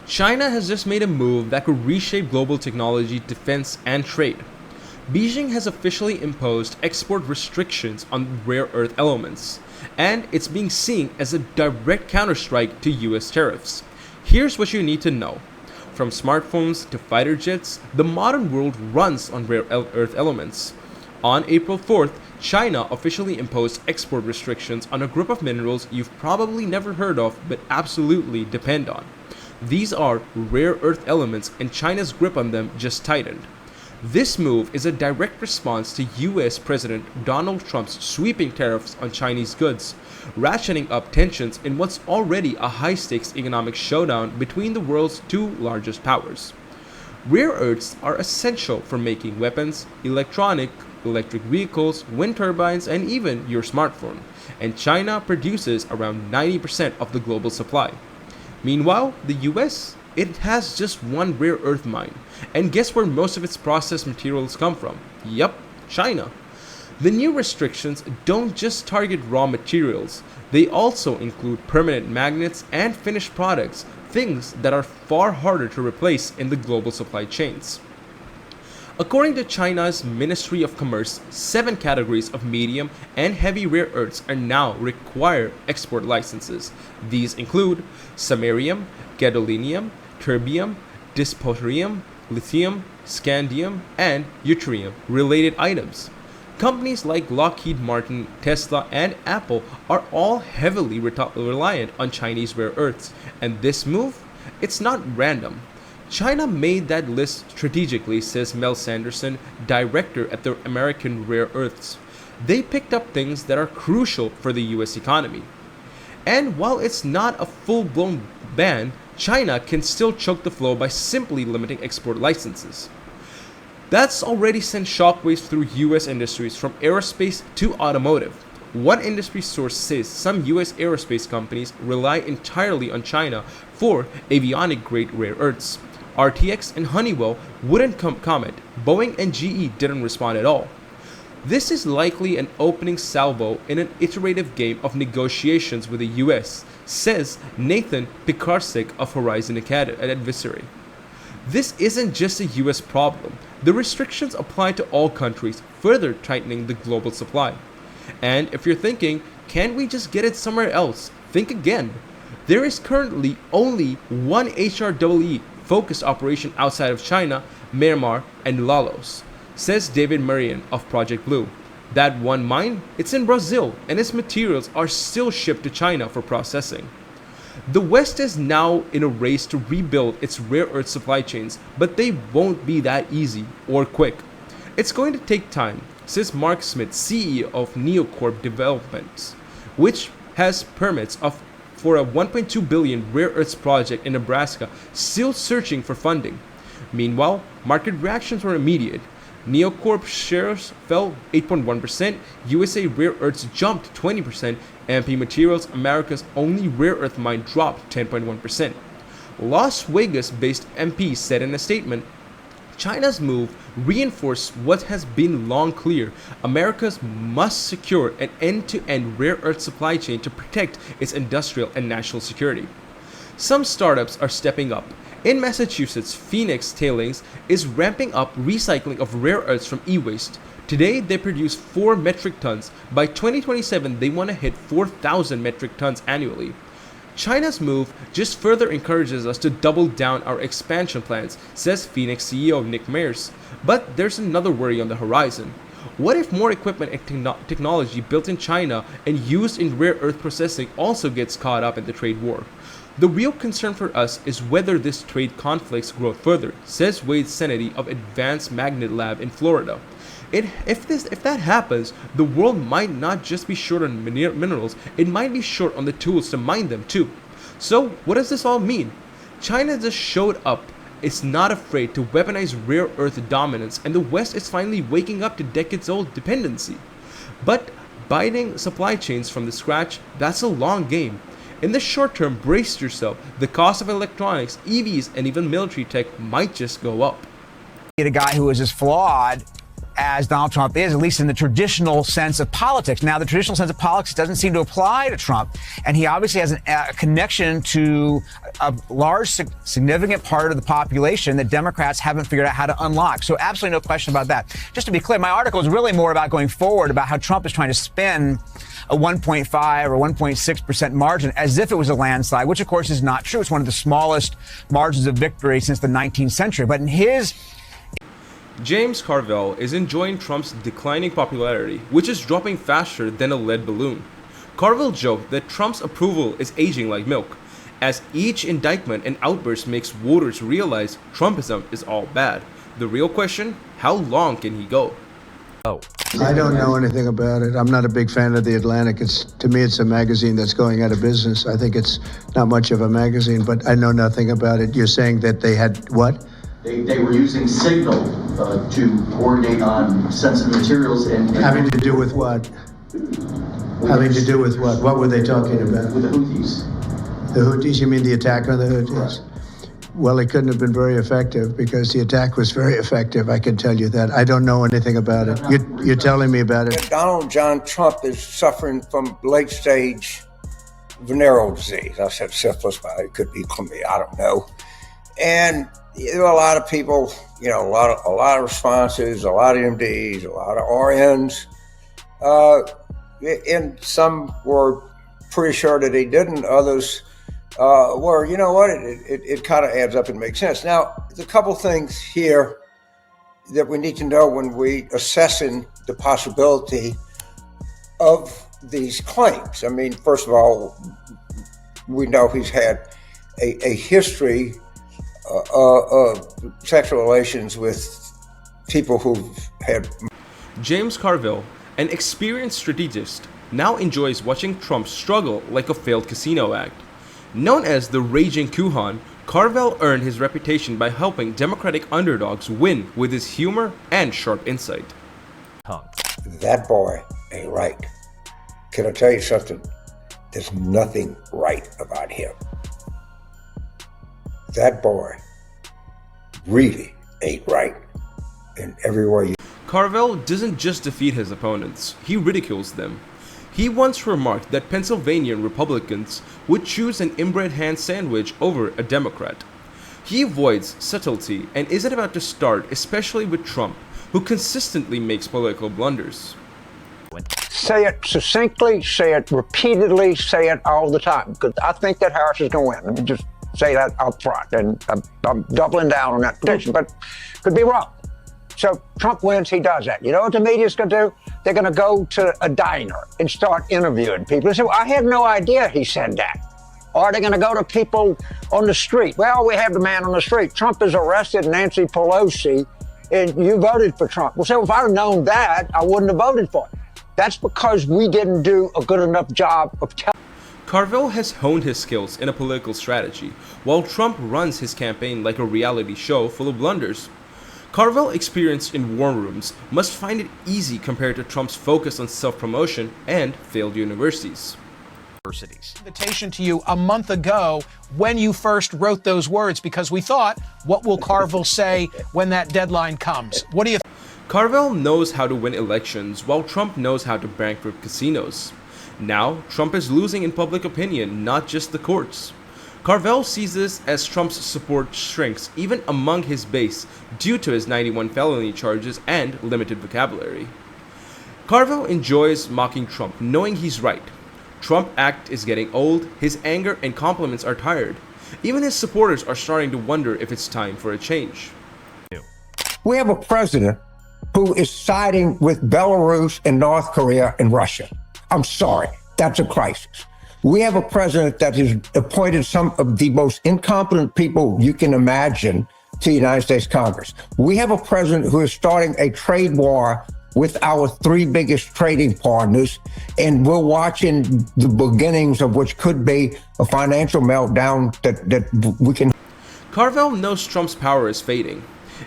China has just made a move that could reshape global technology, defense, and trade. Beijing has officially imposed export restrictions on rare earth elements, and it's being seen as a direct counterstrike to US tariffs. Here's what you need to know. From smartphones to fighter jets, the modern world runs on rare earth elements. On April 4th, China officially imposed export restrictions on a group of minerals you've probably never heard of but absolutely depend on. These are rare earth elements, and China's grip on them just tightened. This move is a direct response to US President Donald Trump's sweeping tariffs on Chinese goods, ratcheting up tensions in what's already a high-stakes economic showdown between the world's two largest powers. Rare earths are essential for making weapons, electric vehicles, wind turbines, and even your smartphone, and China produces around 90% of the global supply. Meanwhile, the US, it has just one rare earth mine. And guess where most of its processed materials come from? Yup, China. The new restrictions don't just target raw materials, they also include permanent magnets and finished products, things that are far harder to replace in the global supply chains. According to China's Ministry of Commerce, 7 categories of medium and heavy rare earths are now require export licenses. These include samarium, gadolinium, terbium, dysprosium, lithium, scandium, and yttrium related items. Companies like Lockheed Martin, Tesla, and Apple are all heavily reliant on Chinese rare earths, and this move, it's not random. China made that list strategically, says Mel Sanderson, director at the American Rare Earths. They picked up things that are crucial for the US economy. And while it's not a full-blown ban, China can still choke the flow by simply limiting export licenses. That's already sent shockwaves through US industries from aerospace to automotive. One industry source says some US aerospace companies rely entirely on China for avionic-grade rare earths. RTX and Honeywell wouldn't comment. Boeing and GE didn't respond at all. This is likely an opening salvo in an iterative game of negotiations with the US, says Nathan Pikarsik of Horizon Advisory. This isn't just a US problem. The restrictions apply to all countries, further tightening the global supply. And if you're thinking, can't we just get it somewhere else? Think again. There is currently only one HREE focused operation outside of China, Myanmar, and Laos, says David Marion of Project Blue. That one mine, it's in Brazil, and its materials are still shipped to China for processing. The West is now in a race to rebuild its rare earth supply chains, but they won't be that easy or quick. It's going to take time, says Mark Smith, CEO of Neocorp Developments, which has permits for a $1.2 billion rare earths project in Nebraska, still searching for funding. Meanwhile, market reactions were immediate. Neocorp shares fell 8.1%, USA Rare Earths jumped 20%, MP Materials, America's only rare earth mine, dropped 10.1%. Las Vegas-based MP said in a statement, China's move reinforced what has been long clear. America must secure an end-to-end rare earth supply chain to protect its industrial and national security. Some startups are stepping up. In Massachusetts, Phoenix Tailings is ramping up recycling of rare earths from e-waste. Today, they produce 4 metric tons. By 2027, they want to hit 4,000 metric tons annually. China's move just further encourages us to double down our expansion plans, says Phoenix CEO Nick Mears. But there's another worry on the horizon. What if more equipment and technology built in China and used in rare earth processing also gets caught up in the trade war? The real concern for us is whether this trade conflicts grow further, says Wade Sennedy of Advanced Magnet Lab in Florida. If that happens, the world might not just be short on minerals, it might be short on the tools to mine them too. So what does this all mean? China just showed up. It's not afraid to weaponize rare earth dominance, and the West is finally waking up to decades-old dependency. But building supply chains from the scratch, that's a long game. In the short term, brace yourself. The cost of electronics, EVs, and even military tech might just go up. A guy who is as flawed as Donald Trump is, at least in the traditional sense of politics. Now, the traditional sense of politics doesn't seem to apply to Trump, and he obviously has a connection to a large, significant part of the population that Democrats haven't figured out how to unlock. So absolutely no question about that. Just to be clear, my article is really more about going forward, about how Trump is trying to spin a 1.5 or 1.6% margin as if it was a landslide, which of course is not true. It's one of the smallest margins of victory since the 19th century. But in his... James Carville is enjoying Trump's declining popularity, which is dropping faster than a lead balloon. Carville joked that Trump's approval is aging like milk, as each indictment and outburst makes voters realize Trumpism is all bad. The real question, how long can he go? I don't know anything about it. I'm not a big fan of The Atlantic. To me, it's a magazine that's going out of business. I think it's not much of a magazine, but I know nothing about it. You're saying that they had what? They were using Signal to coordinate on sensitive materials and having to do with what? Having to do with what? What were they talking about? With the Houthis. The Houthis? You mean the attack on the Houthis? Correct. Well, it couldn't have been very effective because the attack was very effective. I can tell you that. I don't know anything about it. You're telling me about it. Donald John Trump is suffering from late-stage venereal disease. I said syphilis, but it could be chlamydia. I don't know. And there were a lot of people, a lot of responses, a lot of MDs, a lot of RNs, and some were pretty sure that he didn't. Others were, you know what, it kind of adds up and makes sense. Now, there's a couple things here that we need to know when we assessing the possibility of these claims. I mean, first of all, we know he's had a history of sexual relations with people who've had... James Carville, an experienced strategist, now enjoys watching Trump struggle like a failed casino act. Known as the Raging Kuhan, Carville earned his reputation by helping Democratic underdogs win with his humor and sharp insight. That boy ain't right. Can I tell you something? There's nothing right about him. That boy really ain't right in every way. Carville doesn't just defeat his opponents, he ridicules them. He once remarked that Pennsylvania Republicans would choose an inbred ham sandwich over a Democrat. He avoids subtlety and isn't about to start, especially with Trump, who consistently makes political blunders. Say it succinctly, say it repeatedly, say it all the time, because I think that Harris is going to win. Let me just say that up front, and I'm doubling down on that prediction, but could be wrong. So Trump wins, he does that. You know what the media's going to do? They're going to go to a diner and start interviewing people. They say, well, I had no idea he said that. Or they're going to go to people on the street. Well, we have the man on the street. Trump has arrested Nancy Pelosi, and you voted for Trump. Well, so if I'd have known that, I wouldn't have voted for it. That's because we didn't do a good enough job of telling. Carville has honed his skills in a political strategy, while Trump runs his campaign like a reality show full of blunders. Carville, experienced in war rooms, must find it easy compared to Trump's focus on self-promotion and failed universities. Invitation to you a month ago when you first wrote those words, because we thought, what will Carville say when that deadline comes? What do you think? Carville knows how to win elections, while Trump knows how to bankrupt casinos. Now, Trump is losing in public opinion, not just the courts. Carville sees this as Trump's support shrinks even among his base due to his 91 felony charges and limited vocabulary. Carville enjoys mocking Trump, knowing he's right. Trump act is getting old, his anger and compliments are tired. Even his supporters are starting to wonder if it's time for a change. We have a president who is siding with Belarus and North Korea and Russia. I'm sorry, that's a crisis. We have a president that has appointed some of the most incompetent people you can imagine to the United States Congress. We have a president who is starting a trade war with our three biggest trading partners, and we're watching the beginnings of which could be a financial meltdown that we can. Carville knows Trump's power is fading.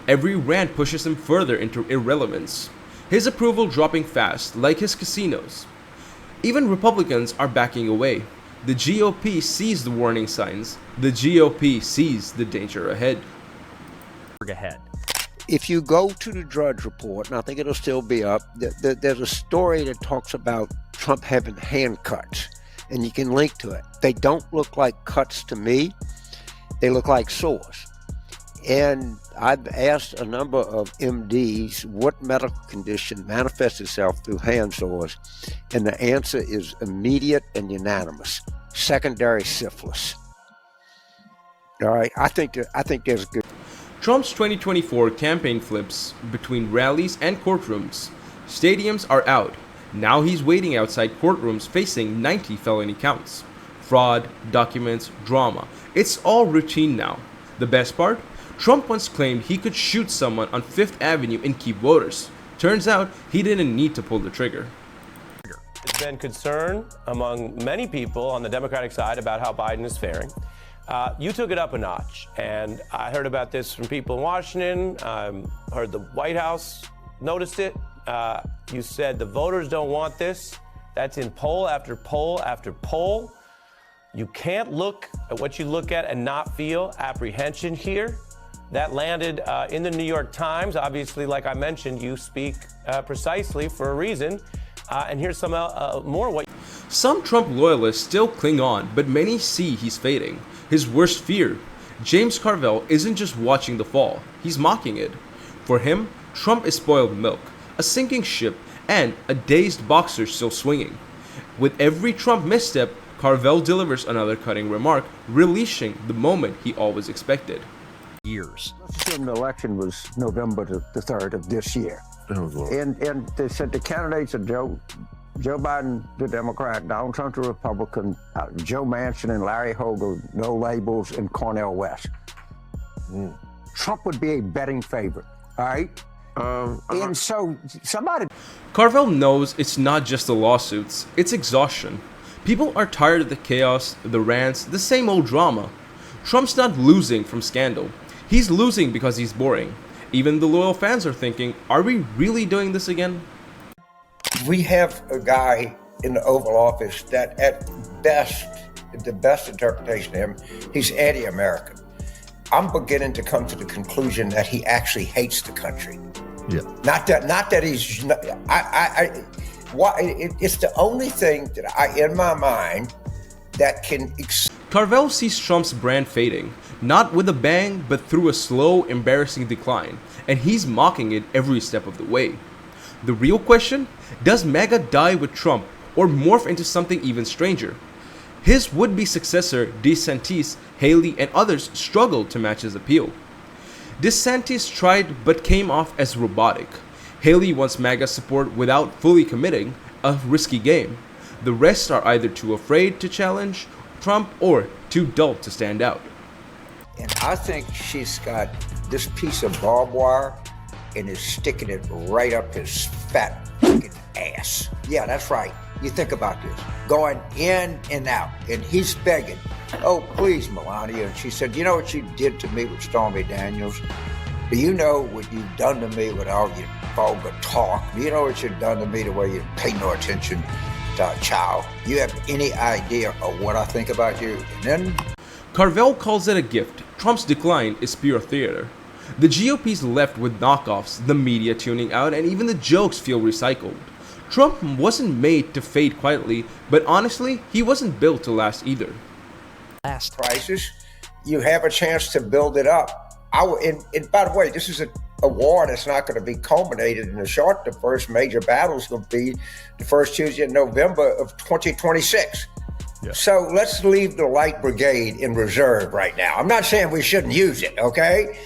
Every rant pushes him further into irrelevance. His approval dropping fast, like his casinos. Even Republicans are backing away. The GOP sees the warning signs. The GOP sees the danger ahead. If you go to the Drudge Report, and I think it'll still be up, there's a story that talks about Trump having hand cuts, and you can link to it. They don't look like cuts to me. They look like sores. And I've asked a number of MDs what medical condition manifests itself through hand sores, and the answer is immediate and unanimous: secondary syphilis. All right, I think there's good. Trump's 2024 campaign flips between rallies and courtrooms. Stadiums are out. Now he's waiting outside courtrooms facing 90 felony counts. Fraud, documents, drama. It's all routine now. The best part? Trump once claimed he could shoot someone on Fifth Avenue and keep voters. Turns out he didn't need to pull the trigger. There's been concern among many people on the Democratic side about how Biden is faring. You took it up a notch, and I heard about this from people in Washington. Heard the White House noticed it. You said the voters don't want this. That's in poll after poll after poll. You can't look at what you look at and not feel apprehension here. That landed in the New York Times. Obviously, like I mentioned, you speak precisely for a reason. And here's some more. Some Trump loyalists still cling on, but many see he's fading. His worst fear: James Carville isn't just watching the fall, he's mocking it. For him, Trump is spoiled milk, a sinking ship, and a dazed boxer still swinging. With every Trump misstep, Carville delivers another cutting remark, releasing the moment he always expected. Years. Let's assume the election was November the 3rd of this year. And they said the candidates are Joe Biden, the Democrat, Donald Trump, the Republican, Joe Manchin and Larry Hogan, no labels, and Cornel West. Trump would be a betting favorite, all right? And so somebody... Carville knows it's not just the lawsuits, it's exhaustion. People are tired of the chaos, the rants, the same old drama. Trump's not losing from scandal. He's losing because he's boring. Even the loyal fans are thinking, are we really doing this again? We have a guy in the Oval Office that at best, the best interpretation of him, he's anti-American. I'm beginning to come to the conclusion that he actually hates the country. Yeah. Not that he's, it's the only thing that in my mind, that can... Carville sees Trump's brand fading, not with a bang, but through a slow, embarrassing decline, and he's mocking it every step of the way. The real question? Does MAGA die with Trump, or morph into something even stranger? His would-be successor, DeSantis, Haley, and others struggled to match his appeal. DeSantis tried but came off as robotic. Haley wants MAGA support without fully committing, a risky game. The rest are either too afraid to challenge Trump or too dull to stand out. And I think she's got this piece of barbed wire and is sticking it right up his fat fucking ass. Yeah, that's right. You think about this. Going in and out. And he's begging, oh, please, Melania. And she said, you know what you did to me with Stormy Daniels? Do you know what you've done to me with all your vulgar talk? Do you know what you've done to me the way you pay no attention to a child? Do you have any idea of what I think about you? And then... Carville calls it a gift. Trump's decline is pure theater. The GOP's left with knockoffs, the media tuning out, and even the jokes feel recycled. Trump wasn't made to fade quietly, but honestly, he wasn't built to last either. Last crisis, you have a chance to build it up. And by the way, this is a war that's not going to be culminated in the short. The first major battle is going to be the first Tuesday in November of 2026. Yeah. So let's leave the Light Brigade in reserve right now. I'm not saying we shouldn't use it, okay?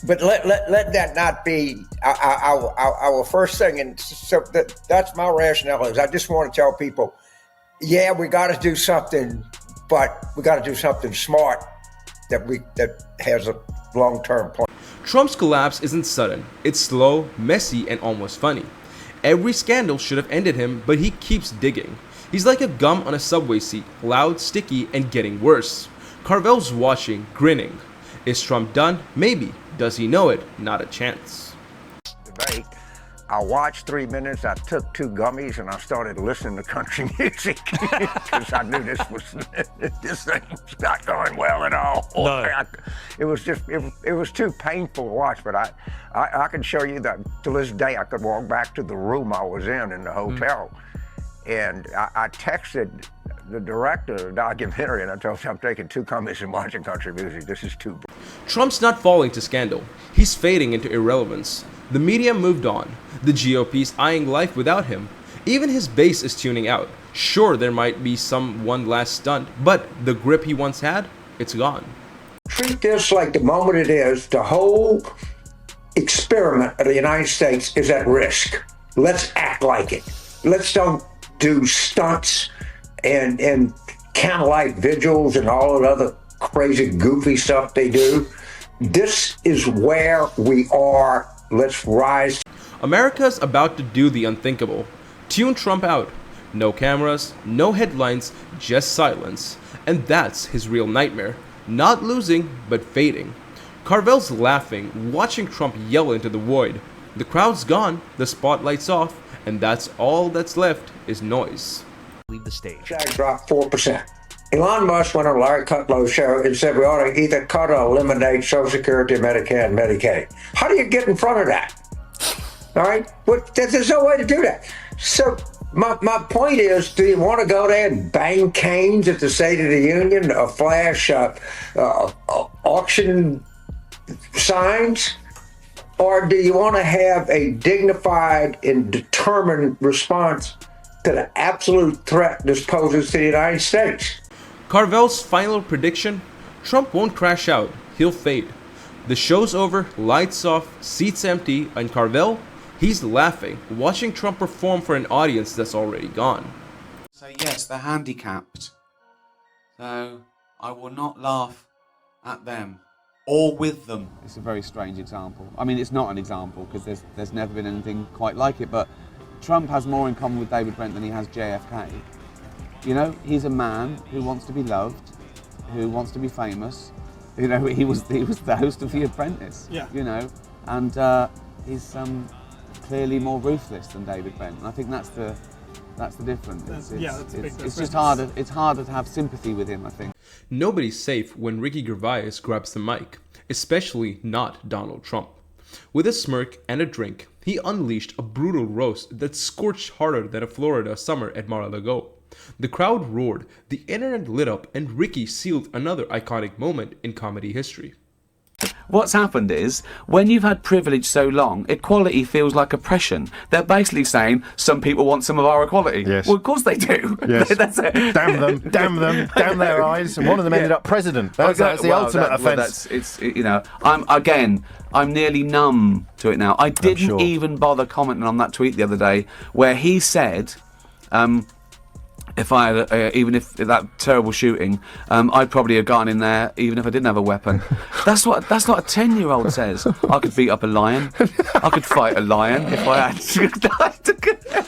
But let that not be our first thing. And so that's my rationale is I just want to tell people, yeah, we got to do something, but we got to do something smart that has a long-term plan. Trump's collapse isn't sudden. It's slow, messy, and almost funny. Every scandal should have ended him, but he keeps digging. He's like a gum on a subway seat, loud, sticky, and getting worse. Carville's watching, grinning. Is Trump done? Maybe. Does he know it? Not a chance. Debate. I watched 3 minutes, I took 2 gummies, and I started listening to country music because I knew this thing was not going well at all. No. It was too painful to watch, but I can show you that to this day I could walk back to the room I was in the hotel, and I texted the director of the documentary, and I told him I'm taking 2 gummies and watching country music. This is too. Trump's not falling to scandal. He's fading into irrelevance. The media moved on. The GOP's eyeing life without him. Even his base is tuning out. Sure, there might be one last stunt, but the grip he once had, it's gone. Treat this like the moment it is. The whole experiment of the United States is at risk. Let's act like it. Let's don't do stunts and candlelight vigils and all that other crazy, goofy stuff they do. This is where we are. Let's rise. America's about to do the unthinkable. Tune Trump out. No cameras, no headlines, just silence. And that's his real nightmare. Not losing, but fading. Carvel's laughing, watching Trump yell into the void. The crowd's gone, the spotlight's off, and that's all that's left is noise. Leave the stage. Jack dropped 4%. Elon Musk went on Larry Kudlow's show and said we ought to either cut or eliminate Social Security, Medicare, and Medicaid. How do you get in front of that? All right? There's no way to do that. So my point is, do you want to go there and bang canes at the State of the Union, or flash auction signs? Or do you want to have a dignified and determined response to the absolute threat this poses to the United States? Carvel's final prediction? Trump won't crash out, he'll fade. The show's over, lights off, seats empty, and Carvel, he's laughing, watching Trump perform for an audience that's already gone. So yes, they're handicapped. So I will not laugh at them or with them. It's a very strange example. I mean, it's not an example because there's never been anything quite like it, but Trump has more in common with David Brent than he has JFK. You know, he's a man who wants to be loved, who wants to be famous. You know, he was the host of The Apprentice. Yeah. You know, and he's clearly more ruthless than David Brent, and I think that's the difference. That's a big difference. It's just harder. It's harder to have sympathy with him, I think. Nobody's safe when Ricky Gervais grabs the mic, especially not Donald Trump. With a smirk and a drink, he unleashed a brutal roast that scorched harder than a Florida summer at Mar-a-Lago. The crowd roared, the internet lit up, and Ricky sealed another iconic moment in comedy history. What's happened is, when you've had privilege so long, equality feels like oppression. They're basically saying, some people want some of our equality. Yes. Well, of course they do. Yes. That's it. Damn them, damn their eyes. And one of them ended up president. That's the ultimate offence. I'm nearly numb to it now. I didn't even bother commenting on that tweet the other day where he said, if I had, even if that terrible shooting, I'd probably have gotten in there even if I didn't have a weapon. That's what a 10-year-old says. I could beat up a lion. I could fight a lion if I had to.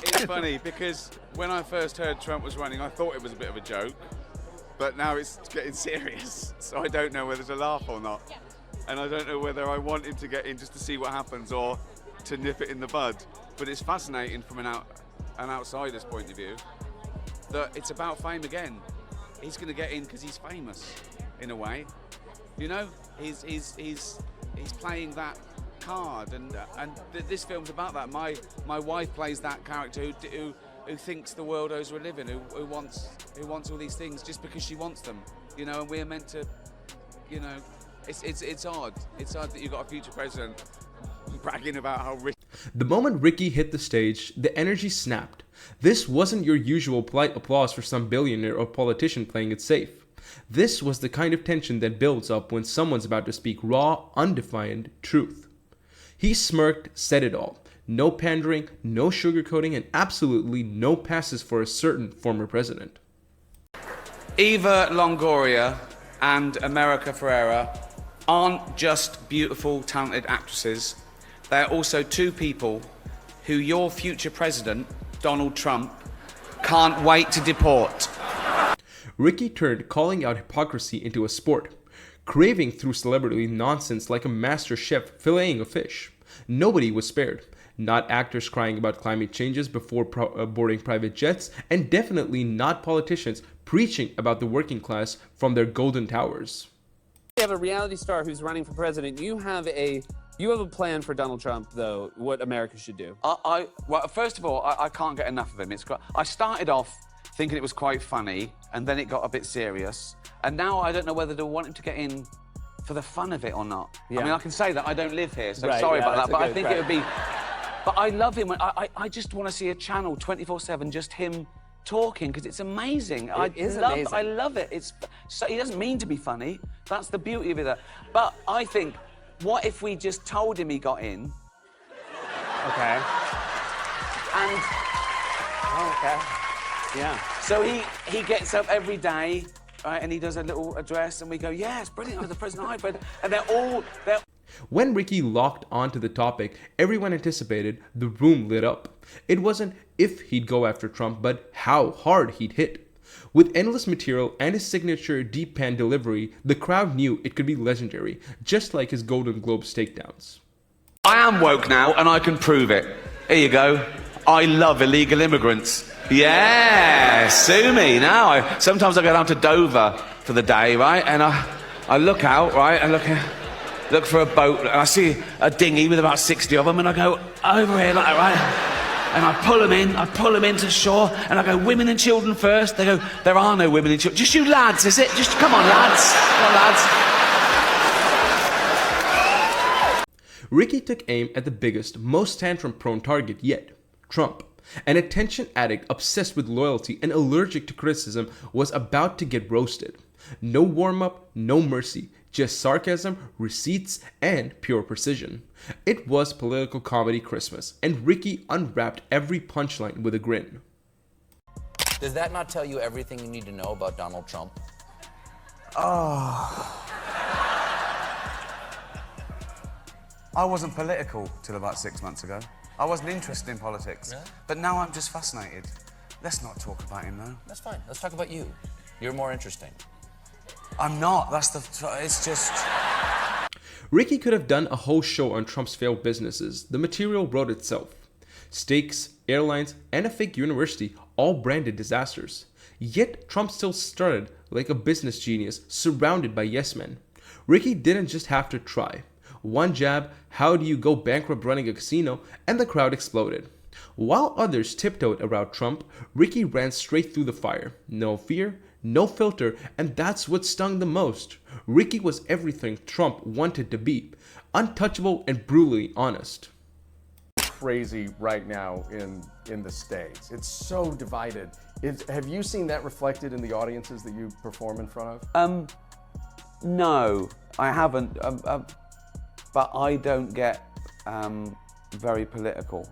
It's funny because when I first heard Trump was running, I thought it was a bit of a joke, but now it's getting serious. So I don't know whether to laugh or not, and I don't know whether I want him to get in just to see what happens or to nip it in the bud. But it's fascinating from an outsider's point of view that it's about fame again. He's going to get in because he's famous, in a way. You know, he's playing that card, and this film's about that. My wife plays that character who thinks the world owes her a living, who wants all these things just because she wants them. You know, and we're meant to, you know, it's odd. It's odd that you've got a future president bragging about how rich. The moment Ricky hit the stage, the energy snapped. This wasn't your usual polite applause for some billionaire or politician playing it safe. This was the kind of tension that builds up when someone's about to speak raw, undefined truth. He smirked, said it all. No pandering, no sugarcoating, and absolutely no passes for a certain former president. Eva Longoria and America Ferrera aren't just beautiful, talented actresses. They're also two people who your future president, Donald Trump, can't wait to deport. Ricky turned calling out hypocrisy into a sport, craving through celebrity nonsense like a master chef filleting a fish. Nobody was spared. Not actors crying about climate changes before boarding private jets, and definitely not politicians preaching about the working class from their golden towers. You have a reality star who's running for president. You have a plan for Donald Trump, though, what America should do. Well, first of all, I can't get enough of him. I started off thinking it was quite funny, and then it got a bit serious. And now I don't know whether to want him to get in for the fun of it or not. Yeah. I mean, I can say that I don't live here, so sorry about that, but I think it would be... But I love him. I just want to see a channel 24/7, just him talking, because it's amazing. Amazing. I love it. He doesn't mean to be funny. That's the beauty of it. But I think, what if we just told him he got in? Okay. And... Oh, okay. Yeah. So he gets up every day, right, and he does a little address, and we go, yeah, it's brilliant, I was the president hybrid. And they're When Ricky locked onto the topic, everyone anticipated, the room lit up. It wasn't if he'd go after Trump, but how hard he'd hit. With endless material and his signature deep pan delivery, the crowd knew it could be legendary, just like his Golden Globes takedowns. I am woke now, and I can prove it. Here you go. I love illegal immigrants. Yeah, sue me now. Sometimes I go down to Dover for the day, right, and I look out, right, and look for a boat, and I see a dinghy with about 60 of them, and I go over here like that, right? And I pull them into shore, and I go, women and children first. They go, there are no women and children. Just you lads, is it? Just, come on, lads. Come on, lads. Ricky took aim at the biggest, most tantrum-prone target yet, Trump. An attention addict obsessed with loyalty and allergic to criticism was about to get roasted. No warm-up, no mercy. Just sarcasm, receipts, and pure precision. It was political comedy Christmas, and Ricky unwrapped every punchline with a grin. Does that not tell you everything you need to know about Donald Trump? Oh. I wasn't political till about 6 months ago. I wasn't interested in politics. Really? But now I'm just fascinated. Let's not talk about him, though. That's fine. Let's talk about you. You're more interesting. I'm not. It's just... Ricky could have done a whole show on Trump's failed businesses. The material wrote itself. Steaks, airlines, and a fake university, all branded disasters. Yet Trump still started like a business genius surrounded by yes men. Ricky didn't just have to try. One jab, how do you go bankrupt running a casino, and the crowd exploded. While others tiptoed around Trump, Ricky ran straight through the fire. No fear, no filter, and that's what stung the most. Ricky was everything Trump wanted to be. Untouchable and brutally honest. Crazy right now in the States. It's so divided. Have you seen that reflected in the audiences that you perform in front of? No, I haven't. But I don't get very political.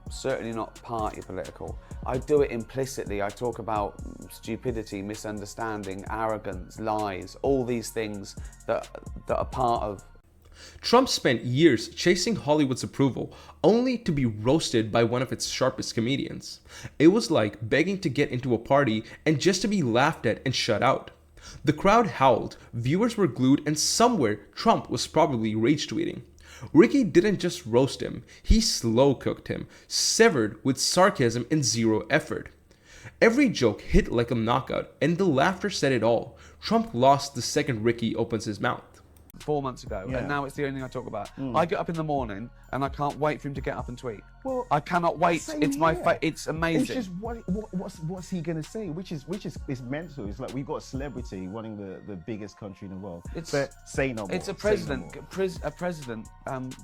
Certainly not party political. I do it implicitly. I talk about stupidity, misunderstanding, arrogance, lies, all these things that are part of. Trump spent years chasing Hollywood's approval, only to be roasted by one of its sharpest comedians. It was like begging to get into a party and just to be laughed at and shut out. The crowd howled, viewers were glued, and somewhere Trump was probably rage tweeting. Ricky didn't just roast him, he slow cooked him, severed with sarcasm and zero effort. Every joke hit like a knockout, and the laughter said it all. Trump lost the second Ricky opens his mouth. 4 months ago, Yeah. and now it's the only thing I talk about. I get up in the morning, and I can't wait for him to get up and tweet. Well, I cannot wait. same It's my here. it's amazing. It's just what's he gonna say? Which is mental. It's like we've got a celebrity running the biggest country in the world. It's but say no more. It's a president,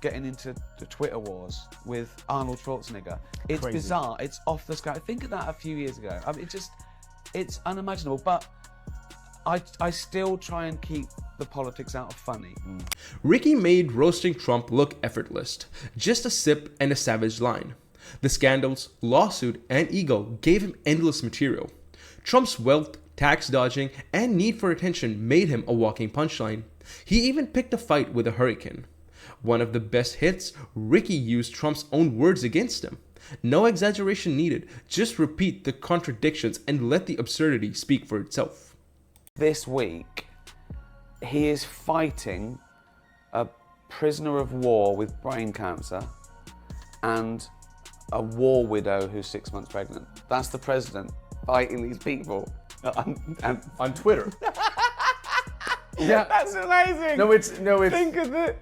getting into the Twitter wars with Arnold Schwarzenegger. It's Crazy. bizarre. It's off the sky. Think of that a few years ago. I mean, it's unimaginable. But I still try and keep the politics out of funny. Ricky made roasting Trump look effortless. Just a sip and a savage line. The scandals, lawsuit, and ego gave him endless material. Trump's wealth, tax dodging, and need for attention made him a walking punchline. He even picked a fight with a hurricane. One of the best hits, Ricky used Trump's own words against him. No exaggeration needed, just repeat the contradictions and let the absurdity speak for itself. This week, he is fighting a prisoner of war with brain cancer and a war widow who's 6 months pregnant. That's the president fighting these people on Twitter. Yeah, that's amazing. No, it's think of it.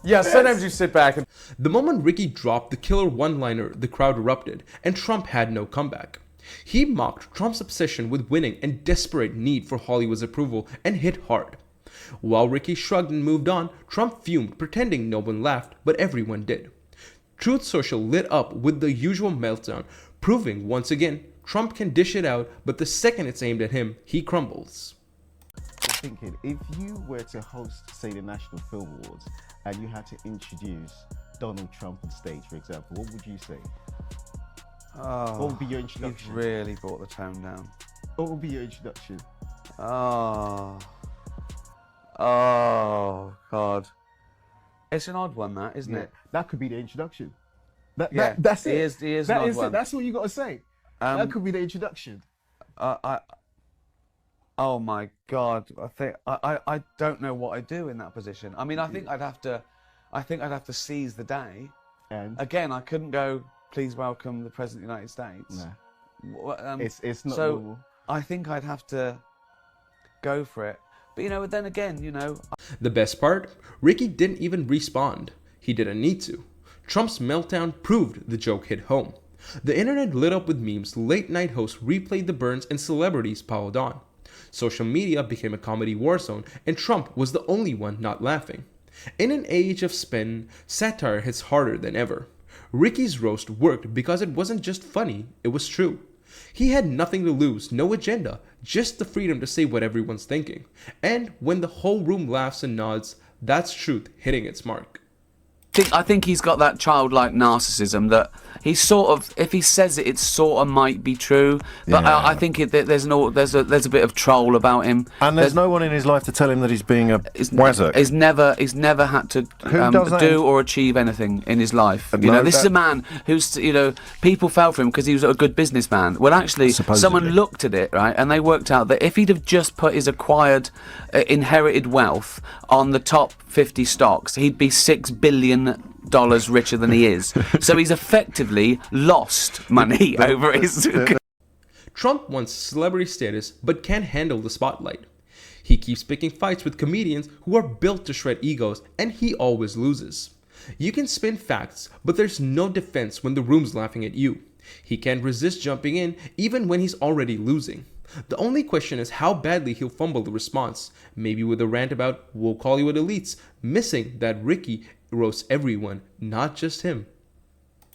Yeah, sometimes you sit back and... The moment Ricky dropped the killer one-liner, the crowd erupted, and Trump had no comeback. He mocked Trump's obsession with winning and desperate need for Hollywood's approval and hit hard. While Ricky shrugged and moved on, Trump fumed, pretending no one laughed, but everyone did. Truth Social lit up with the usual meltdown, proving once again Trump can dish it out, but the second it's aimed at him, he crumbles. Thinking, if you were to host, say, the National Film Awards, and you had to introduce Donald Trump on stage, for example, what would you say? Oh, what would be your introduction? You've really brought the tone down. What would be your introduction? Oh, God. It's an odd one, that, isn't it? That could be the introduction. Yeah, That's it. He is an odd one. That's what you got to say. That could be the introduction. Oh my God! I don't know what I'd do in that position. I mean, I think I'd have to seize the day. And again, I couldn't go, please welcome the President of the United States. No. It's not so normal. I think I'd have to go for it. But then again, The best part? Ricky didn't even respond. He didn't need to. Trump's meltdown proved the joke hit home. The internet lit up with memes, late night hosts replayed the burns, and celebrities piled on. Social media became a comedy war zone, and Trump was the only one not laughing. In an age of spin, satire hits harder than ever. Ricky's roast worked because it wasn't just funny, it was true. He had nothing to lose, no agenda, just the freedom to say what everyone's thinking. And when the whole room laughs and nods, that's truth hitting its mark. I think he's got that childlike narcissism that he's sort of, if he says it, it sort of might be true. But Yeah. I think there's a bit of troll about him. And there's no one in his life to tell him that he's being a wazzock. He's never had to does that? do or achieve anything in his life. This is a man who's, people fell for him because he was a good businessman. Well, actually, someone looked at it, right, and they worked out that if he'd have just put his acquired, inherited wealth on the top 50 stocks, he'd be $6 billion richer than he is. So he's effectively lost money over his... Trump wants celebrity status but can't handle the spotlight. He keeps picking fights with comedians who are built to shred egos, and he always loses. You can spin facts, but there's no defense when the room's laughing at you. He can't resist jumping in even when he's already losing. The only question is how badly he'll fumble the response, maybe with a rant about woke Hollywood elites, missing that Ricky roasts everyone, not just him.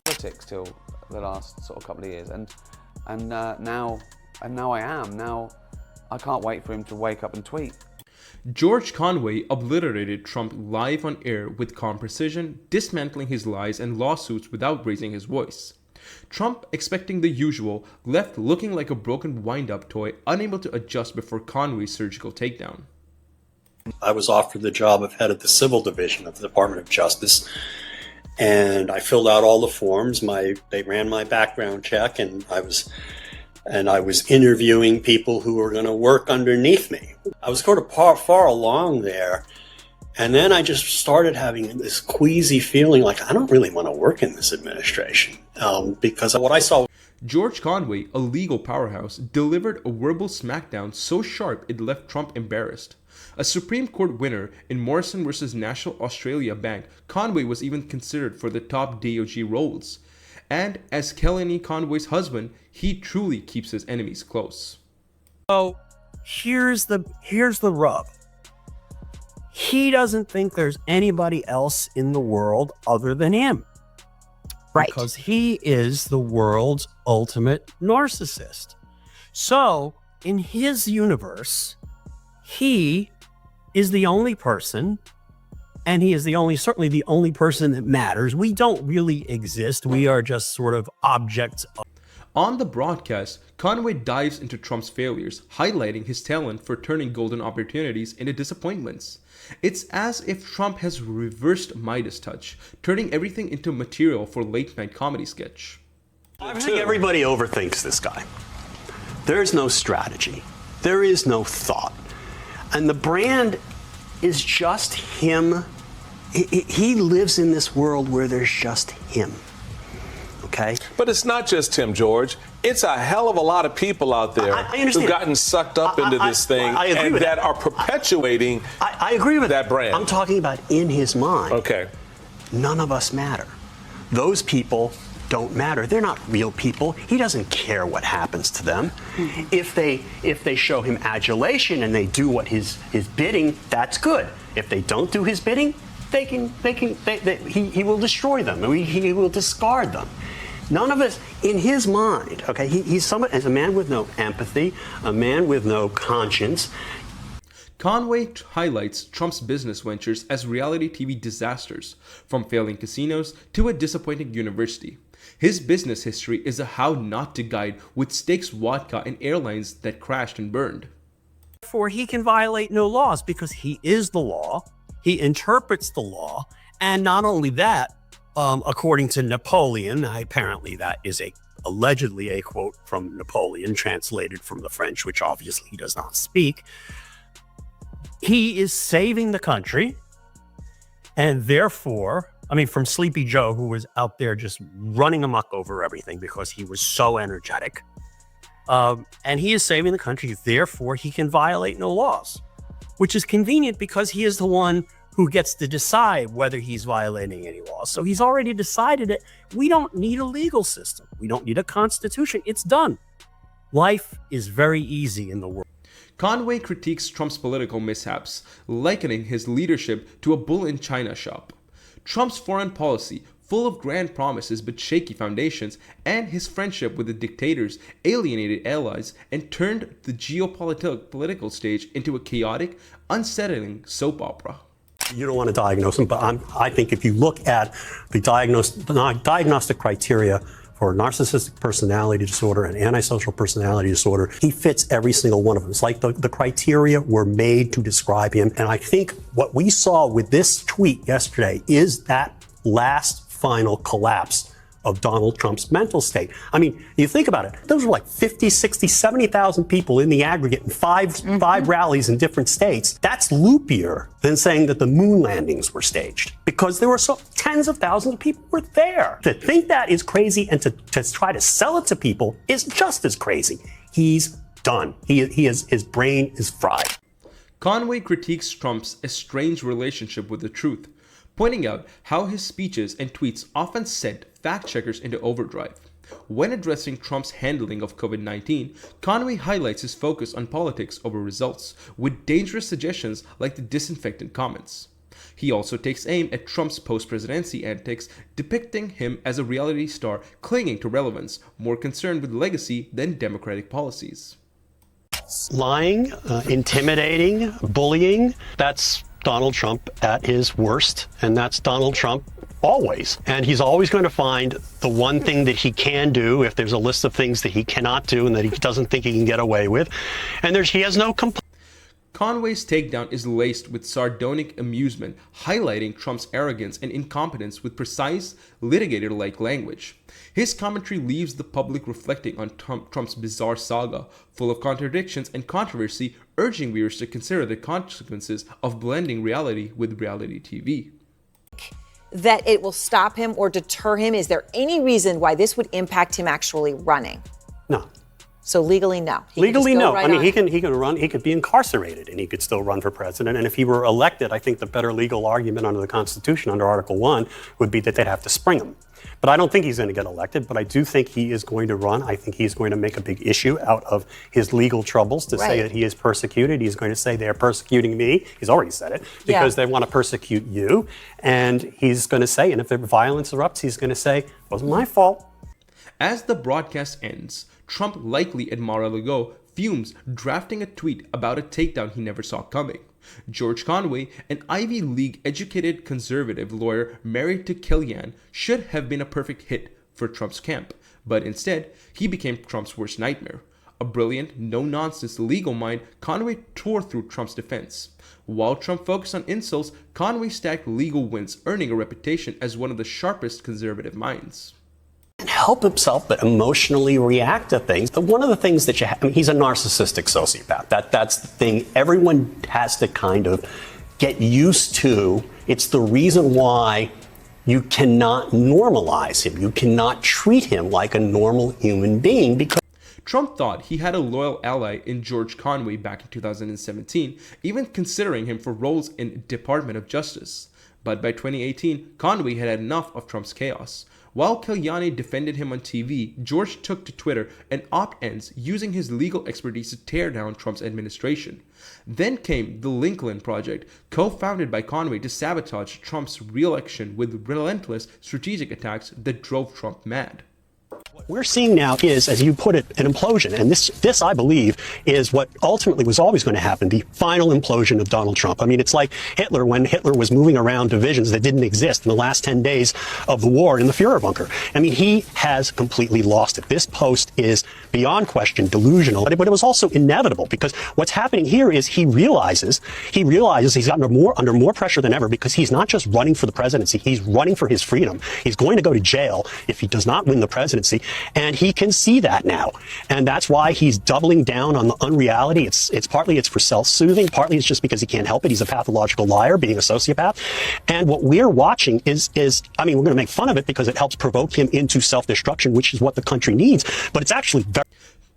Politics till the last sort of couple of years, and now I am. Now I can't wait for him to wake up and tweet. George Conway obliterated Trump live on air with calm precision, dismantling his lies and lawsuits without raising his voice. Trump, expecting the usual, left looking like a broken wind-up toy, unable to adjust before Conway's surgical takedown. I was offered the job of head of the Civil Division of the Department of Justice, and I filled out all the forms. They ran my background check, and I was interviewing people who were going to work underneath me. I was sort of far along there, and then I just started having this queasy feeling like I don't really want to work in this administration because of what I saw. George Conway, a legal powerhouse, delivered a verbal smackdown so sharp it left Trump embarrassed. A Supreme Court winner in Morrison versus National Australia Bank, Conway was even considered for the top DOJ roles. And as Kellyanne Conway's husband, he truly keeps his enemies close. So here's the rub. He doesn't think there's anybody else in the world other than him. Right. Because he is the world's ultimate narcissist. So in his universe, he is the only person, and he is certainly the only person that matters. We don't really exist. We are just sort of objects. On the broadcast, Conway dives into Trump's failures, highlighting his talent for turning golden opportunities into disappointments. It's as if Trump has reversed Midas touch, turning everything into material for late-night comedy sketch. I think everybody overthinks this guy. There is no strategy. There is no thought. And the brand is just him. He lives in this world where there's just him. okay? But it's not just Tim, George. It's a hell of a lot of people out there who've gotten sucked up into this thing and that are perpetuating I agree with that brand. I'm talking about in his mind. Okay. None of us matter. Those people don't matter. They're not real people. He doesn't care what happens to them. If they show him adulation and they do what his bidding, that's good. If they don't do his bidding, he will destroy them. He will discard them. None of us, in his mind, okay, he's someone as a man with no empathy, a man with no conscience. Conway highlights Trump's business ventures as reality TV disasters, from failing casinos to a disappointing university. His business history is a how not to guide with stakes vodka and airlines that crashed and burned. Therefore, he can violate no laws because he is the law. He interprets the law. And not only that, according to Napoleon, apparently that is allegedly a quote from Napoleon, translated from the French, which obviously he does not speak. He is saving the country, and therefore, from Sleepy Joe, who was out there just running amok over everything because he was so energetic, and he is saving the country, therefore he can violate no laws, which is convenient because he is the one who gets to decide whether he's violating any laws. So he's already decided it. We don't need a legal system. We don't need a constitution. It's done. Life is very easy in the world. Conway critiques Trump's political mishaps, likening his leadership to a bull in China shop. Trump's foreign policy, full of grand promises but shaky foundations, and his friendship with the dictators alienated allies and turned the geopolitical stage into a chaotic, unsettling soap opera. You don't want to diagnose him, but I think if you look at the diagnostic criteria for narcissistic personality disorder and antisocial personality disorder, he fits every single one of them. It's like the criteria were made to describe him. And I think what we saw with this tweet yesterday is that last final collapse of Donald Trump's mental state. You think about it. Those were like 50, 60, 70,000 people in the aggregate in five rallies in different states. That's loopier than saying that the moon landings were staged, because there were tens of thousands of people were there. To think that is crazy, and to try to sell it to people is just as crazy. He's done. His brain is fried. Conway critiques Trump's estranged relationship with the truth, pointing out how his speeches and tweets often sent fact-checkers into overdrive. When addressing Trump's handling of COVID-19, Conway highlights his focus on politics over results, with dangerous suggestions like the disinfectant comments. He also takes aim at Trump's post-presidency antics, depicting him as a reality star clinging to relevance, more concerned with legacy than democratic policies. Lying, intimidating, bullying, that's Donald Trump at his worst, and that's Donald Trump always. And he's always going to find the one thing that he can do if there's a list of things that he cannot do and that he doesn't think he can get away with. And he has no complaint. Conway's takedown is laced with sardonic amusement, highlighting Trump's arrogance and incompetence with precise, litigator-like language. His commentary leaves the public reflecting on Trump's bizarre saga, full of contradictions and controversy, urging viewers to consider the consequences of blending reality with reality TV. That it will stop him or deter him? Is there any reason why this would impact him actually running? No. So legally, no. Legally, no. He can run. He could be incarcerated, and he could still run for president. And if he were elected, I think the better legal argument under the Constitution, under Article 1, would be that they'd have to spring him. But I don't think he's going to get elected. But I do think he is going to run. I think he's going to make a big issue out of his legal troubles to say that he is persecuted. He's going to say they're persecuting me. He's already said it because they want to persecute you. And he's going to say, and if the violence erupts, he's going to say, it wasn't my fault. As the broadcast ends, Trump, likely at Mar-a-Lago, fumes, drafting a tweet about a takedown he never saw coming. George Conway, an Ivy League-educated conservative lawyer married to Kellyanne, should have been a perfect hit for Trump's camp, but instead, he became Trump's worst nightmare. A brilliant, no-nonsense legal mind, Conway tore through Trump's defense. While Trump focused on insults, Conway stacked legal wins, earning a reputation as one of the sharpest conservative minds. And help himself but emotionally react to things. But one of the things that he's a narcissistic sociopath. That's the thing everyone has to kind of get used to. It's the reason why you cannot normalize him. You cannot treat him like a normal human being because Trump thought he had a loyal ally in George Conway back in 2017, even considering him for roles in Department of Justice. But by 2018, Conway had enough of Trump's chaos. While Giuliani defended him on TV, George took to Twitter and op-eds using his legal expertise to tear down Trump's administration. Then came the Lincoln Project, co-founded by Conway to sabotage Trump's re-election with relentless strategic attacks that drove Trump mad. what we're seeing now is, as you put it, an implosion. And this, I believe, is what ultimately was always going to happen, the final implosion of Donald Trump. I mean, it's like Hitler, when Hitler was moving around divisions that didn't exist in the last 10 days of the war in the Führer bunker. I mean, he has completely lost it. This post is beyond question delusional, but it was also inevitable, because what's happening here is he realizes he's under more pressure than ever, because he's not just running for the presidency, he's running for his freedom. He's going to go to jail if he does not win the presidency, and he can see that now. And that's why he's doubling down on the unreality. It's partly it's for self-soothing, partly it's just because he can't help it. He's a pathological liar, being a sociopath. And what we're watching is I mean, we're going to make fun of it because it helps provoke him into self-destruction, which is what the country needs, but it's actually very...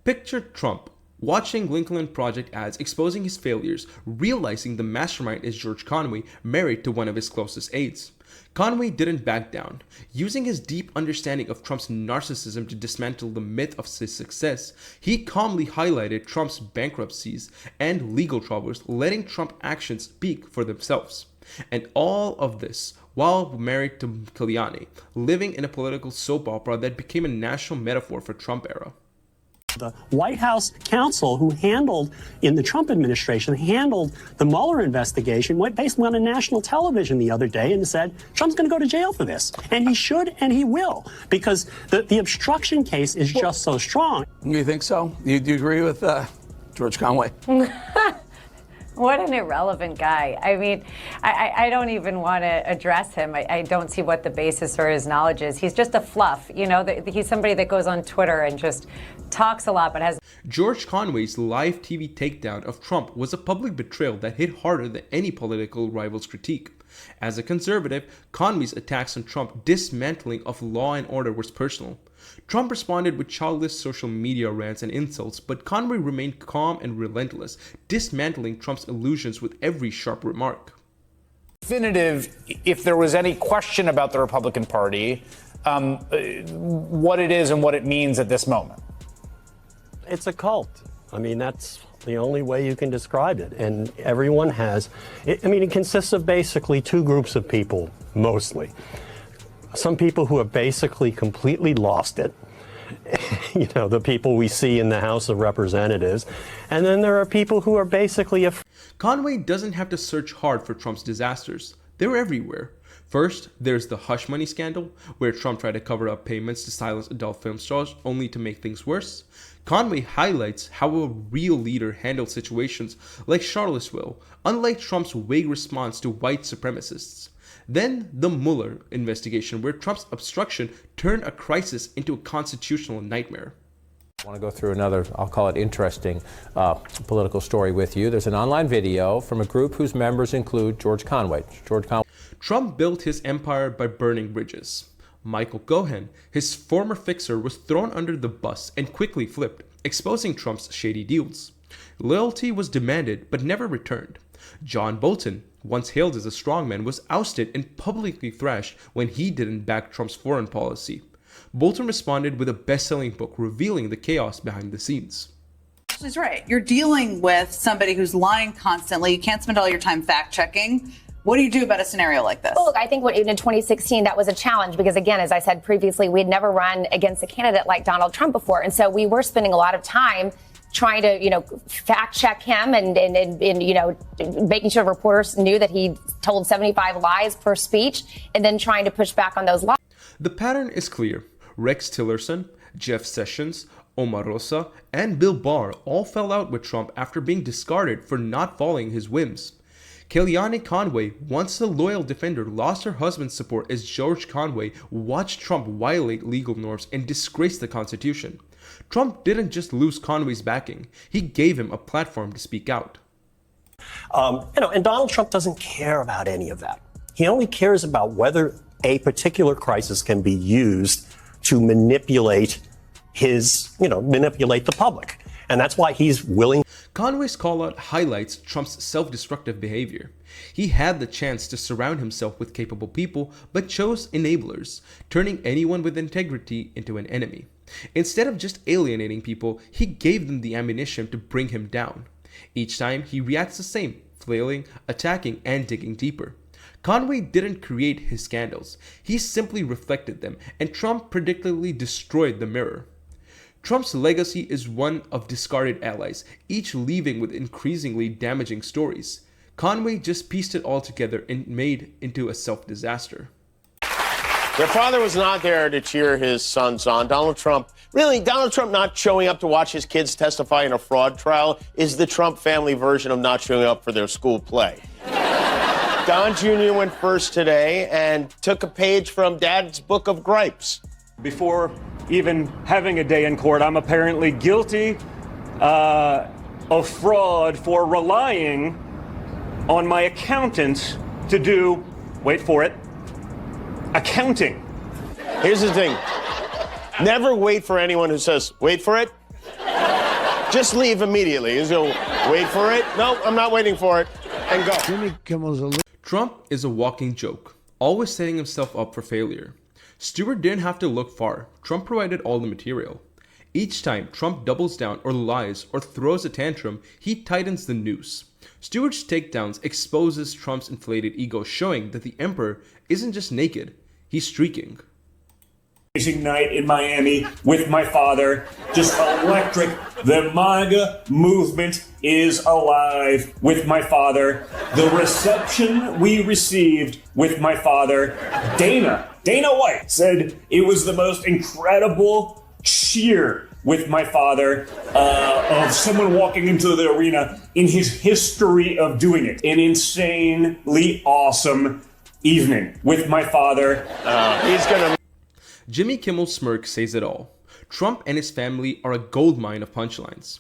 Picture Trump watching Lincoln Project ads exposing his failures, realizing the mastermind is George Conway, married to one of his closest aides. Conway didn't back down. Using his deep understanding of Trump's narcissism to dismantle the myth of his success, he calmly highlighted Trump's bankruptcies and legal troubles, letting Trump actions speak for themselves. And all of this while married to Giuliani, living in a political soap opera that became a national metaphor for Trump era. The White House counsel who handled, in the Trump administration, handled the Mueller investigation, went basically on a national television the other day and said, Trump's going to go to jail for this. And he should, and he will, because the obstruction case is just so strong. You think so? Do you agree with George Conway? What an irrelevant guy. I mean, I don't even want to address him. I don't see what the basis for his knowledge is. He's just a fluff. You know, he's somebody that goes on Twitter and just talks a lot, but has... George Conway's live TV takedown of Trump was a public betrayal that hit harder than any political rival's critique. As a conservative, Conway's attacks on Trump dismantling of law and order was personal. Trump responded with childish social media rants and insults, but Conway remained calm and relentless, dismantling Trump's illusions with every sharp remark. Definitive, if there was any question about the Republican Party, what it is and what it means at this moment. It's a cult. I mean, that's the only way you can describe it. And everyone has, it consists of basically two groups of people, mostly. Some people who have basically completely lost it, you know, the people we see in the House of Representatives. And then there are people who are basically... Conway doesn't have to search hard for Trump's disasters. They're everywhere. First, there's the hush money scandal, where Trump tried to cover up payments to silence adult film stars only to make things worse. Conway highlights how a real leader handles situations like Charlottesville, unlike Trump's vague response to white supremacists. Then the Mueller investigation, where Trump's obstruction turned a crisis into a constitutional nightmare. I want to go through another, I'll call it interesting, political story with you. There's an online video from a group whose members include George Conway. Trump built his empire by burning bridges. Michael Cohen, his former fixer, was thrown under the bus and quickly flipped, exposing Trump's shady deals. Loyalty was demanded but never returned. John Bolton, once hailed as a strongman, was ousted and publicly thrashed when he didn't back Trump's foreign policy. Bolton responded with a best-selling book revealing the chaos behind the scenes. He's right. You're dealing with somebody who's lying constantly. You can't spend all your time fact-checking. What do you do about a scenario like this? Well, look, I think in 2016, that was a challenge because, again, as I said previously, we had never run against a candidate like Donald Trump before. And so we were spending a lot of time trying to, fact check him and making sure reporters knew that he told 75 lies per speech and then trying to push back on those lies. The pattern is clear. Rex Tillerson, Jeff Sessions, Omarosa, and Bill Barr all fell out with Trump after being discarded for not following his whims. Giuliani Conway, once a loyal defender, lost her husband's support as George Conway watched Trump violate legal norms and disgrace the Constitution. Trump didn't just lose Conway's backing, he gave him a platform to speak out. And Donald Trump doesn't care about any of that. He only cares about whether a particular crisis can be used to manipulate manipulate the public. And that's why he's willing. Conway's call-out highlights Trump's self-destructive behavior. He had the chance to surround himself with capable people, but chose enablers, turning anyone with integrity into an enemy. Instead of just alienating people, he gave them the ammunition to bring him down. Each time, he reacts the same, flailing, attacking, and digging deeper. Conway didn't create his scandals. He simply reflected them, and Trump predictably destroyed the mirror. Trump's legacy is one of discarded allies, each leaving with increasingly damaging stories. Conway just pieced it all together and made into a self-disaster. Their father was not there to cheer his sons on. Donald Trump not showing up to watch his kids testify in a fraud trial is the Trump family version of not showing up for their school play. Don Jr. went first today and took a page from Dad's book of gripes. Before even having a day in court, I'm apparently guilty of fraud for relying on my accountant to do, wait for it, accounting. Here's the thing. Never wait for anyone who says, wait for it. Just leave immediately. You go, wait for it. No, I'm not waiting for it. And go. Trump is a walking joke, always setting himself up for failure. Stewart didn't have to look far. Trump provided all the material. Each time Trump doubles down or lies or throws a tantrum, he tightens the noose. Stewart's takedowns exposes Trump's inflated ego, showing that the emperor isn't just naked, he's streaking. Amazing night in Miami with my father, just electric. The MAGA movement is alive with my father. The reception we received with my father, Dana White said it was the most incredible cheer with my father of someone walking into the arena in his history of doing it. An insanely awesome evening with my father. Jimmy Kimmel's smirk says it all. Trump and his family are a goldmine of punchlines.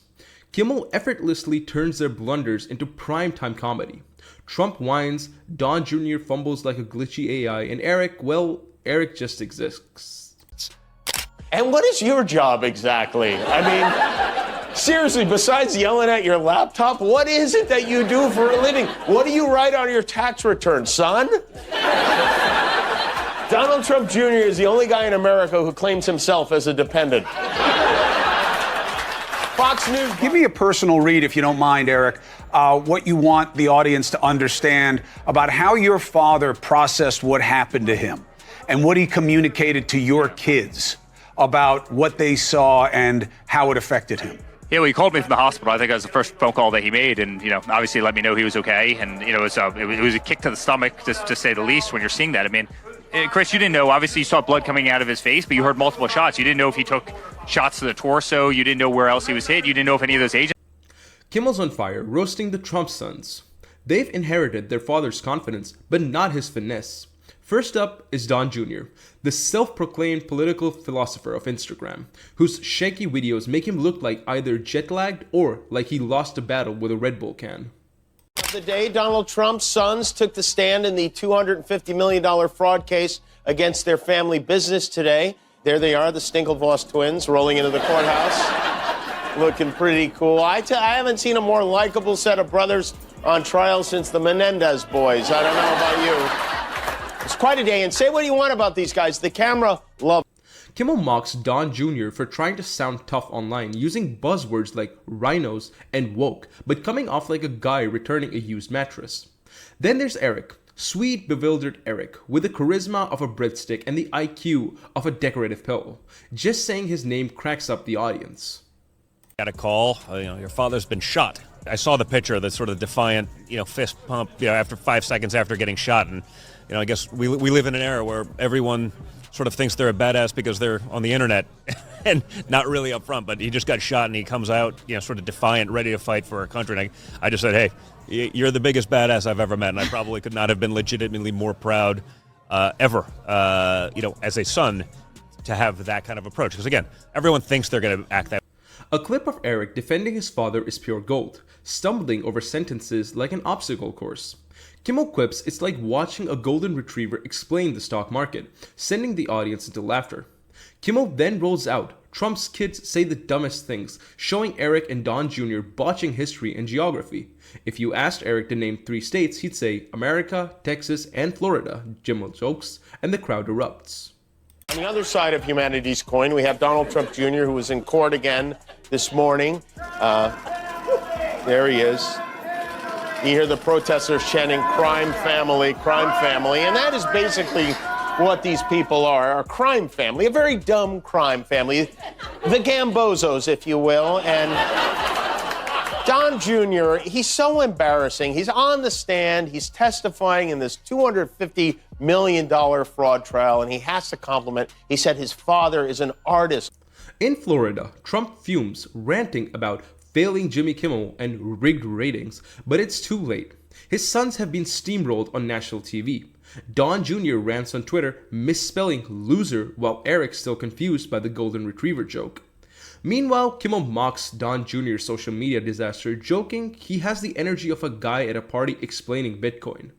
Kimmel effortlessly turns their blunders into primetime comedy. Trump whines, Don Jr. fumbles like a glitchy AI, and Eric just exists. And what is your job exactly? I mean, seriously, besides yelling at your laptop, what is it that you do for a living? What do you write on your tax return, son? Donald Trump Jr. is the only guy in America who claims himself as a dependent. Fox News. Give me a personal read, if you don't mind, Eric, what you want the audience to understand about how your father processed what happened to him and what he communicated to your kids about what they saw and how it affected him. Yeah, well, he called me from the hospital. I think that was the first phone call that he made, and obviously let me know he was okay. And it was a kick to the stomach, to say the least. When you're seeing that, I mean, Chris, you didn't know. Obviously, you saw blood coming out of his face, but you heard multiple shots. You didn't know if he took shots to the torso. You didn't know where else he was hit. You didn't know if any of those agents. Kimmel's on fire, roasting the Trump sons. They've inherited their father's confidence, but not his finesse. First up is Don Jr., the self-proclaimed political philosopher of Instagram, whose shaky videos make him look like either jet-lagged or like he lost a battle with a Red Bull can. The day Donald Trump's sons took the stand in the $250 million fraud case against their family business today. There they are, the Stinklevoss twins, rolling into the courthouse, looking pretty cool. I haven't seen a more likable set of brothers on trial since the Menendez boys. I don't know about you. It's quite a day, and say what you want about these guys. The camera loves. Kimmel mocks Don Jr. for trying to sound tough online, using buzzwords like rhinos and woke, but coming off like a guy returning a used mattress. Then there's Eric, sweet, bewildered Eric, with the charisma of a breadstick and the IQ of a decorative pill. Just saying his name cracks up the audience. Got a call, your father's been shot. I saw the picture, the sort of defiant, fist pump, after 5 seconds after getting shot, and I guess we live in an era where everyone sort of thinks they're a badass because they're on the internet and not really up front, but he just got shot and he comes out, sort of defiant, ready to fight for our country. And I just said, hey, you're the biggest badass I've ever met, and I probably could not have been legitimately more proud ever, as a son, to have that kind of approach. Because again, everyone thinks they're going to act that way. A clip of Eric defending his father is pure gold, stumbling over sentences like an obstacle course. Kimmel quips it's like watching a golden retriever explain the stock market, sending the audience into laughter. Kimmel then rolls out, Trump's kids say the dumbest things, showing Eric and Don Jr. botching history and geography. If you asked Eric to name 3 states, he'd say America, Texas, and Florida, Kimmel jokes, and the crowd erupts. On the other side of humanity's coin, we have Donald Trump Jr., who was in court again this morning. There he is. You hear the protesters chanting, crime family, and that is basically what these people are, a crime family, a very dumb crime family, the Gambozos, if you will. And Don Jr., he's so embarrassing. He's on the stand, he's testifying in this $250 million fraud trial, and he has to compliment, he said his father is an artist. In Florida, Trump fumes, ranting about failing Jimmy Kimmel and rigged ratings, but it's too late. His sons have been steamrolled on national TV. Don Jr. rants on Twitter, misspelling loser, while Eric's still confused by the golden retriever joke. Meanwhile, Kimmel mocks Don Jr.'s social media disaster, joking he has the energy of a guy at a party explaining Bitcoin.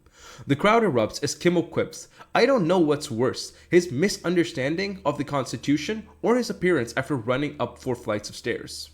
The crowd erupts as Kimmel quips, I don't know what's worse, his misunderstanding of the Constitution or his appearance after running up 4 flights of stairs.